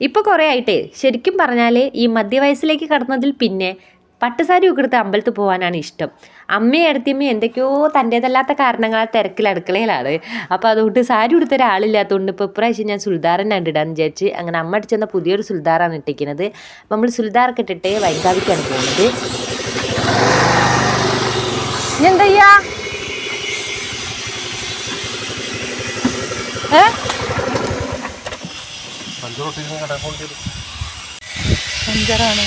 ഇപ്പോൾ കുറേ ആയിട്ടേ ശരിക്കും പറഞ്ഞാൽ ഈ മധ്യവയസ്സിലേക്ക് കടന്നതിൽ പിന്നെ പട്ടുസാരി ഒക്കെ എടുത്ത് അമ്പലത്തിൽ പോകാനാണ് ഇഷ്ടം. അമ്മയും ഇടത്തിയമ്മയും എന്തൊക്കെയോ തൻ്റേതല്ലാത്ത കാരണങ്ങളാൽ തിരക്കിൽ അടുക്കളയിലാണ്. അപ്പോൾ അതുകൊണ്ട് സാരി ഉടുത്ത ഒരാളില്ലാത്തതുകൊണ്ട് ഇപ്പോൾ ഇപ്രാവശ്യം ഞാൻ സുൽദാറന്നെ ഇടാന്ന് വിചാരിച്ച് അങ്ങനെ അമ്മ അടിച്ചെന്ന പുതിയൊരു സുൽദാറാണ് ഇട്ടിരിക്കുന്നത്. അപ്പോൾ നമ്മൾ സുൽദാറൊക്കെ ഇട്ടിട്ട് വൈകാവിക്കാണ് പോകുന്നത്. എന്തയ്യാ പഞ്ചറാണ്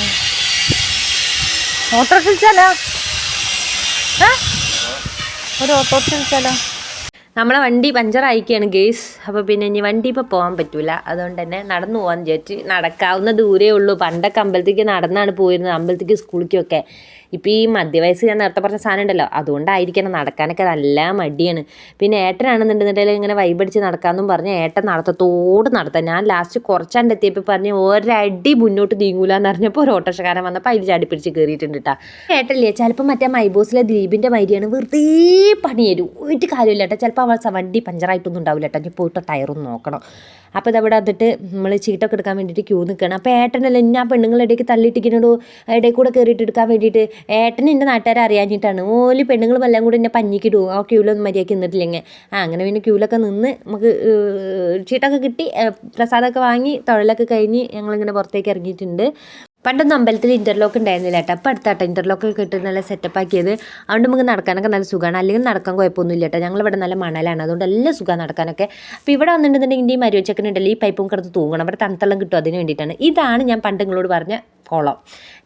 ഓട്ടോറിക്ഷ വിളിച്ചാലോ? ഒരു ഓട്ടോറിക്ഷ വിളിച്ചാലോ? നമ്മളെ വണ്ടി പഞ്ചറായിക്കാണ് ഗേസ്. അപ്പോൾ പിന്നെ ഇനി വണ്ടി ഇപ്പോൾ പോകാൻ പറ്റില്ല, അതുകൊണ്ട് തന്നെ നടന്നു പോകാമെന്ന് വിചാരിച്ച്. നടക്കാവുന്ന ദൂരേ ഉള്ളൂ. പണ്ടൊക്കെ അമ്പലത്തേക്ക് നടന്നാണ് പോയിരുന്നത്, അമ്പലത്തേക്ക് സ്കൂളിലേക്കൊക്കെ. ഇപ്പോൾ ഈ മധ്യവയസ്സ് ഞാൻ നേരത്തെ പറഞ്ഞ സാധനം ഉണ്ടല്ലോ, അതുകൊണ്ടായിരിക്കണം നടക്കാനൊക്കെ നല്ല മടിയാണ്. പിന്നെ ഏട്ടനാണെന്നുണ്ടെന്നുണ്ടെങ്കിൽ ഇങ്ങനെ വൈബടിച്ച് നടക്കാമെന്നും പറഞ്ഞ് ഏട്ടൻ നടത്തത്തോട് നടത്താം. ഞാൻ ലാസ്റ്റ് കുറച്ചാണ്ട് എത്തിയപ്പോൾ പറഞ്ഞ് ഒരടി മുന്നോട്ട് നീങ്ങൂലെന്ന് പറഞ്ഞപ്പോൾ ഒരു ഓട്ടോറിക്ഷക്കാരൻ വന്നപ്പോൾ അതിൽ ചാടി പിടിച്ച് കയറിയിട്ടുണ്ട് കേട്ടോ. ഏട്ടല്ലേ ചിലപ്പോൾ മറ്റേ മൈബോസിലെ ദീപിൻ്റെ മൈരിയാണ്, വെറുതെ പണി തരും, ഒരു കാര്യമില്ല കേട്ടോ. ചിലപ്പോൾ അവൾ വണ്ടി പഞ്ചറായിട്ടൊന്നും ഉണ്ടാവില്ല കേട്ടോ. ഇനി പോയിട്ട് ടയറൊന്നും നോക്കണം. അപ്പോൾ ഇതവിടെ വന്നിട്ട് നമ്മൾ ചീട്ടൊക്കെ എടുക്കാൻ വേണ്ടിയിട്ട് ക്യൂ നിൽക്കണം. അപ്പോൾ ഏട്ടനല്ല ഞാൻ പെണ്ണുങ്ങളുടെ ഇടയ്ക്ക് തള്ളിയിട്ടിരിക്കണോ, ഇടയിൽ കൂടെ കയറിയിട്ട് എടുക്കാൻ വേണ്ടിയിട്ട്. ഏട്ടന് എൻ്റെ നാട്ടുകാരെ അറിയാഞ്ഞിട്ടാണ്. ഓല് പെണ്ണുങ്ങളും എല്ലാം കൂടെ എന്നെ പഞ്ഞിക്കിടും ആ ക്യൂലൊന്നും മര്യാദയ്ക്ക് നിന്നിട്ടില്ലെങ്കിൽ. അങ്ങനെ പിന്നെ ക്യൂലൊക്കെ നിന്ന് നമുക്ക് ചീട്ടൊക്കെ കിട്ടി, പ്രസാദമൊക്കെ വാങ്ങി തൊഴിലൊക്കെ കഴിഞ്ഞ് ഞങ്ങളിങ്ങനെ പുറത്തേക്ക് ഇറങ്ങിയിട്ടുണ്ട്. പണ്ടൊന്നും അമ്പലത്തിൽ ഇൻ്റർലോക്ക് ഉണ്ടായിരുന്നില്ല കേട്ടോ. അപ്പോൾ അടുത്താട്ടോ ഇൻ്റർലോക്കൊക്കെ ഇട്ട് നല്ല സെറ്റപ്പ് ആക്കിയത്. അതുകൊണ്ട് നമുക്ക് നടക്കാനൊക്കെ നല്ല സുഖമാണ്. അല്ലെങ്കിൽ നടക്കാൻ കുഴപ്പമൊന്നുമില്ല കേട്ടോ. ഞങ്ങളിവിടെ നല്ല മണലാണ്, അതുകൊണ്ട് നല്ല സുഖമാണ് നടക്കാനൊക്കെ. അപ്പോൾ ഇവിടെ വന്നിട്ടുണ്ടെങ്കിൽ ഈ മരുവച്ചക്കനുണ്ടല്ലോ ഈ പൈപ്പും കിടന്ന് തൂങ്ങണം, അവിടെ തണുത്തള്ളം കിട്ടും, അതിന് വേണ്ടിയിട്ടാണ്. ഇതാണ് ഞാൻ പണ്ട് നിങ്ങളോട് പറഞ്ഞ കുളം.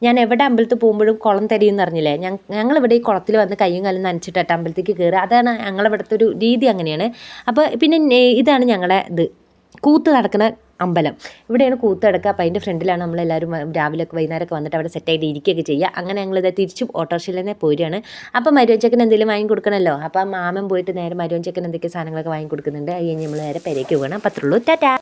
ഞാൻ എവിടെ അമ്പലത്തിൽ പോകുമ്പോഴും കുളം തരിയെന്ന് പറഞ്ഞില്ലേ, ഞങ്ങളിവിടെ ഈ കുളത്തിൽ വന്ന് കയ്യും കാലും നനച്ചിട്ടാണ് അമ്പലത്തേക്ക് കയറുക. അതാണ് ഞങ്ങളിവിടുത്തെ ഒരു രീതി, അങ്ങനെയാണ്. അപ്പോൾ പിന്നെ ഇതാണ് ഞങ്ങളുടെ കൂത്ത് നടക്കുന്ന അമ്പലം. ഇവിടെയാണ് കൂത്ത് നടക്കുക. അപ്പോൾ അതിൻ്റെ ഫ്രണ്ടിലാണ് നമ്മളെല്ലാവരും രാവിലെയൊക്കെ വൈകുന്നേരമൊക്കെ വന്നിട്ട് അവിടെ സെറ്റായിട്ട് ഇരിക്കുകയൊക്കെ ചെയ്യുക. അങ്ങനെ ഞങ്ങളിത് തിരിച്ചും ഓട്ടോറിക്ഷയിൽ തന്നെ പോരുകയാണ്. അപ്പോൾ മരുവഞ്ചക്കൻ എന്തെങ്കിലും വാങ്ങി കൊടുക്കണമല്ലോ. അപ്പോൾ മാമൻ പോയിട്ട് നേരെ മരുവഞ്ചക്കൻ എന്തൊക്കെ സാധനങ്ങളൊക്കെ വാങ്ങി കൊടുക്കുന്നുണ്ട്. അത് കഴിഞ്ഞ് നമ്മൾ നേരെ പെരേക്ക് പോകണം. അപ്പോൾ അത്രയുള്ളൂ. ടാറ്റാ.